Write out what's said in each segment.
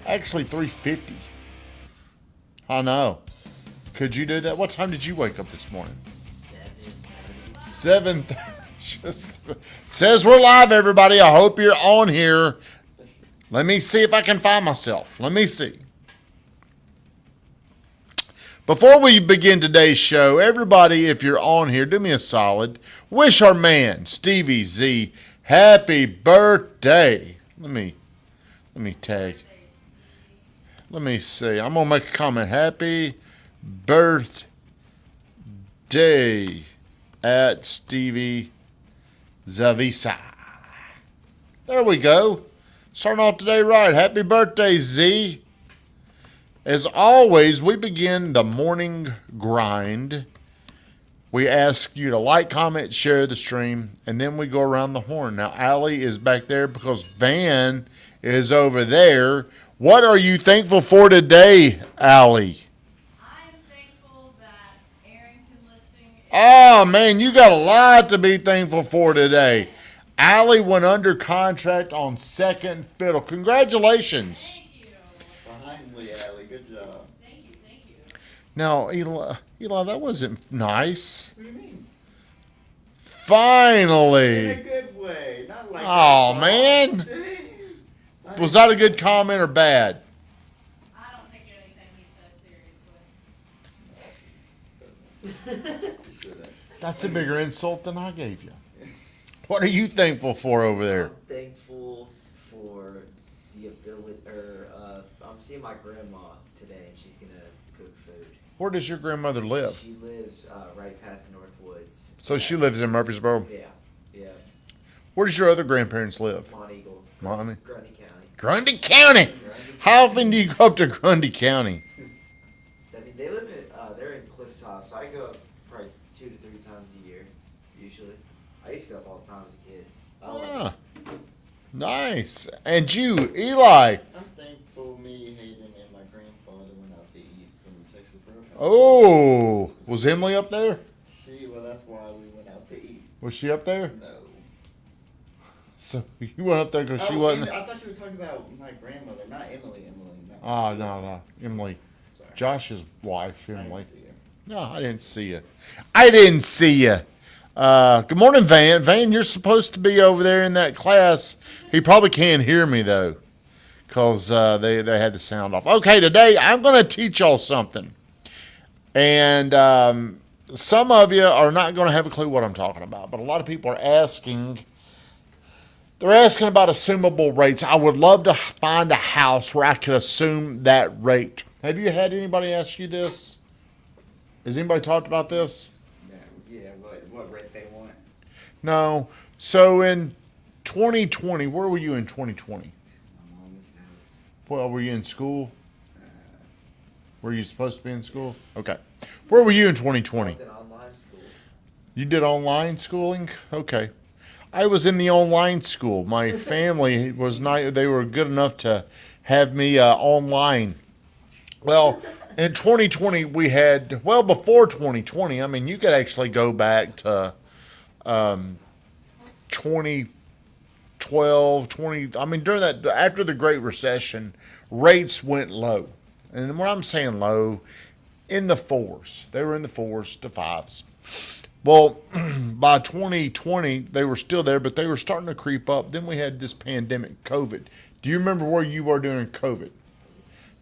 Actually, 350. I know. Could you do that? What time did you wake up this morning? 7. Just says we're live, everybody. I hope you're on here. Let me see if I can find myself. Let me see. Before we begin today's show, everybody, if you're on here, do me a solid. Wish our man, Stevie Z, happy birthday. Let me tag. Let me see. I'm going to make a comment. Happy birthday at Stevie Zavisa. There we go. Starting off today right. Happy birthday, Z. As always, we begin the morning grind. We ask you to like, comment, share the stream, and then we go around the horn. Now, Allie is back there because Van is over there. What are you thankful for today, Allie? I'm thankful that Arrington listing. Oh, man, you got a lot to be thankful for today. Allie went under contract on Second Fiddle. Congratulations. Thank you. Finally, Allie, good job. Thank you. Now, Eli, that wasn't nice. What do you mean? Finally. In a good way, not like. Oh, man. Dang. Was that a good comment or bad? I don't think anything he says seriously. That's a bigger insult than I gave you. What are you thankful for over there? I'm thankful for the ability, I'm seeing my grandma today, and she's gonna cook food. Where does your grandmother live? She lives right past Northwoods. So she lives in Murfreesboro? Yeah. Where does your other grandparents live? Mont Eagle. Mommy? Grundy County. Grundy County. How often do you go up to Grundy County? I mean, they live in, they're in Cliff Top, so I go up probably 2 to 3 times a year, usually. I used to go up all the time as a kid. I like Ah, nice. And you, Eli? I'm thankful me, Hayden, and my grandfather went out to eat from Texas Roadhouse. Oh, was Emily up there? Well, that's why we went out to eat. Was she up there? No. So you went up there because she Oh, wasn't. I thought you were talking about my grandmother, not Emily. No. Oh, no. Emily. Sorry. Josh's wife, I Emily. didn't see her. No, I didn't see you. Good morning, Van. Van, you're supposed to be over there in that class. He probably can't hear me, though, because they had the sound off. Okay, today I'm going to teach y'all something. And some of you are not going to have a clue what I'm talking about, but a lot of people are asking. They're asking about assumable rates. I would love to find a house where I could assume that rate. Have you had anybody ask you this? Has anybody talked about this? No, yeah, what rate they want? No. So in 2020, where were you in 2020? My mom's house. Well, were you in school? Were you supposed to be in school? Okay. Where were you in I 2020? was in online school. You did online schooling? Okay. I was in the online school. My family was not, they were good enough to have me online. Well, in 2020, we had, well, before 2020, I mean, you could actually go back to 2012, I mean, during that, after the Great Recession, rates went low. And when I'm saying low, in the 4s. They were in the 4s to 5s. Well, by 2020, they were still there, but they were starting to creep up. Then we had this pandemic, COVID. Do you remember where you were during COVID?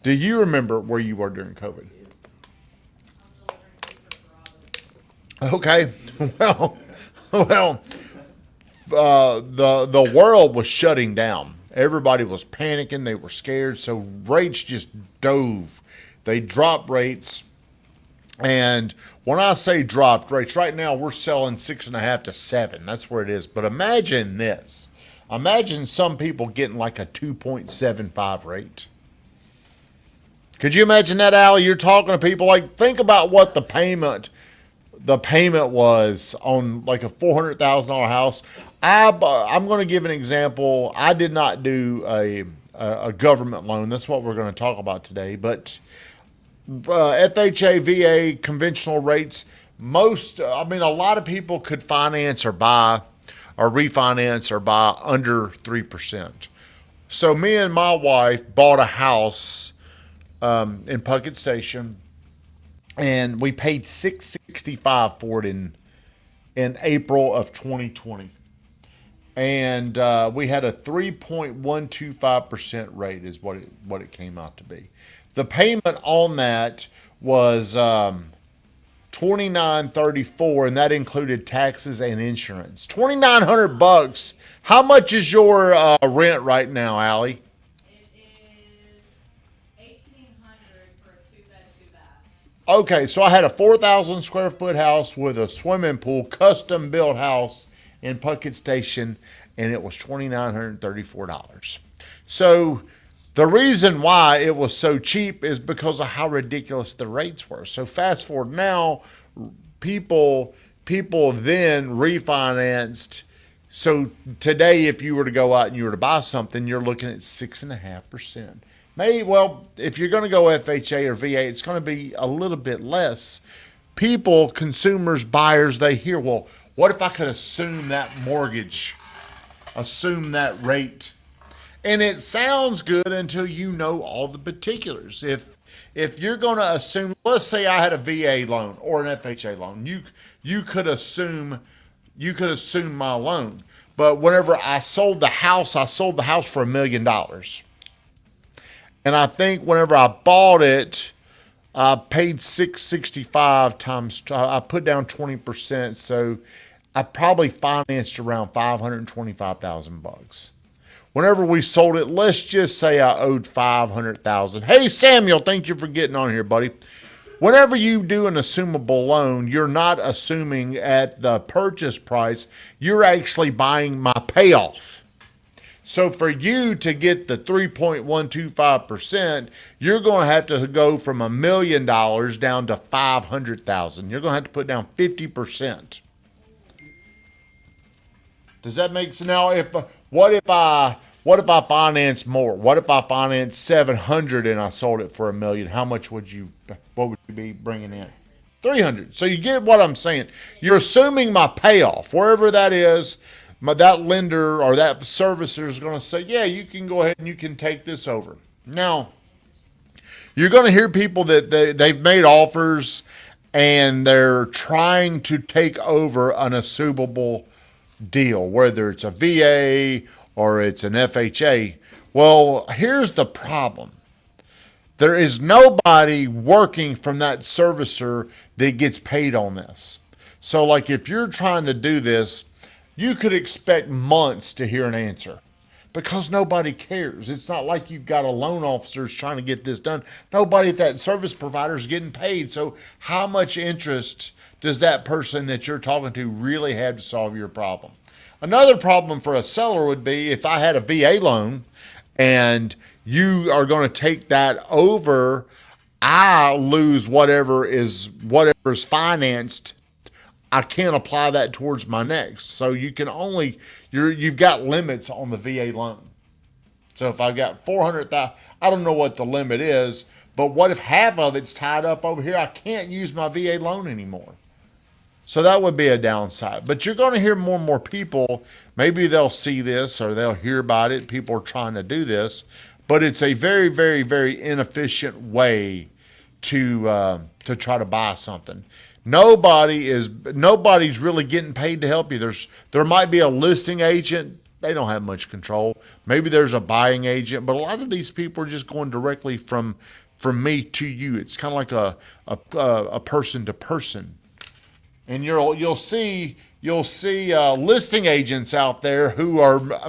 Do you remember where you were during COVID? Okay. Well, the world was shutting down. Everybody was panicking. They were scared. So rates just dove. They dropped rates. And when I say dropped rates, right now we're selling 6.5 to 7. That's where it is. But imagine this. Imagine some people getting like a 2.75 rate. Could you imagine that, Allie? You're talking to people like, think about what the payment was on like a $400,000 house. I'm going to give an example. I did not do a government loan. That's what we're going to talk about today. But FHA, VA, conventional rates, a lot of people could finance or buy or refinance or buy under 3%. So me and my wife bought a house in Puckett Station, and we paid $665 for it in April of 2020. And we had a 3.125% rate is what it came out to be. The payment on that was $2,934, and that included taxes and insurance. $2,900. How much is your rent right now, Allie? It is 1,800 for a 2-bed, 2-bath. Okay, so I had a 4,000 square foot house with a swimming pool, custom built house in Puckett Station, and it was $2,934. So the reason why it was so cheap is because of how ridiculous the rates were. So fast forward now, people then refinanced. So today, if you were to go out and you were to buy something, you're looking at 6.5%. Well, if you're going to go FHA or VA, it's going to be a little bit less. People, consumers, buyers, they hear, well, what if I could assume that mortgage, assume that rate? And it sounds good until you know all the particulars. If you're going to assume, let's say I had a VA loan or an FHA loan, you could assume my loan. But whenever I sold the house for $1 million. And I think whenever I bought it, I paid $665 times. I put down 20%, so I probably financed around $525,000. Whenever we sold it, let's just say I owed $500,000. Hey Samuel, thank you for getting on here, buddy. Whenever you do an assumable loan, you're not assuming at the purchase price. You're actually buying my payoff. So for you to get the 3.125%, you're going to have to go from $1 million down to $500,000. You're going to have to put down 50%. Does that make sense? Now, what if I finance more? What if I finance $700 and I sold it for $1 million? What would you be bringing in? $300. So you get what I'm saying. You're assuming my payoff, wherever that is. That lender or that servicer is going to say, yeah, you can go ahead and you can take this over. Now, you're going to hear people that they've made offers and they're trying to take over an assumable deal, whether it's a VA or it's an FHA. Well, here's the problem. There is nobody working from that servicer that gets paid on this. So like if you're trying to do this, you could expect months to hear an answer because nobody cares. It's not like you've got a loan officer trying to get this done. Nobody at that service provider is getting paid. So how much interest does that person that you're talking to really have to solve your problem? Another problem for a seller would be if I had a VA loan and you are going to take that over, I lose whatever's financed. I can't apply that towards my next. So you can only, you've got limits on the VA loan. So if I've got $400,000, I don't know what the limit is, but what if half of it's tied up over here? I can't use my VA loan anymore. So that would be a downside. But you're going to hear more and more people, maybe they'll see this or they'll hear about it. People are trying to do this, but it's a very, very, very inefficient way to try to buy something. Nobody's really getting paid to help you. There might be a listing agent. They don't have much control. Maybe there's a buying agent, but a lot of these people are just going directly from me to you. It's kind of like a person to person. And you'll see listing agents out there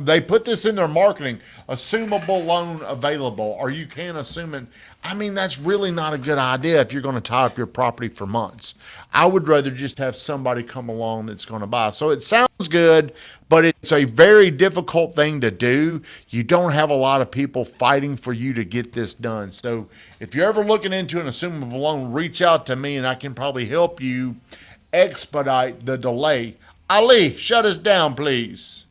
they put this in their marketing, assumable loan available, or you can assume it. I mean, that's really not a good idea if you're going to tie up your property for months. I would rather just have somebody come along that's going to buy. So it sounds good, but it's a very difficult thing to do. You don't have a lot of people fighting for you to get this done. So if you're ever looking into an assumable loan, reach out to me and I can probably help you expedite the delay. Ali, shut us down, please.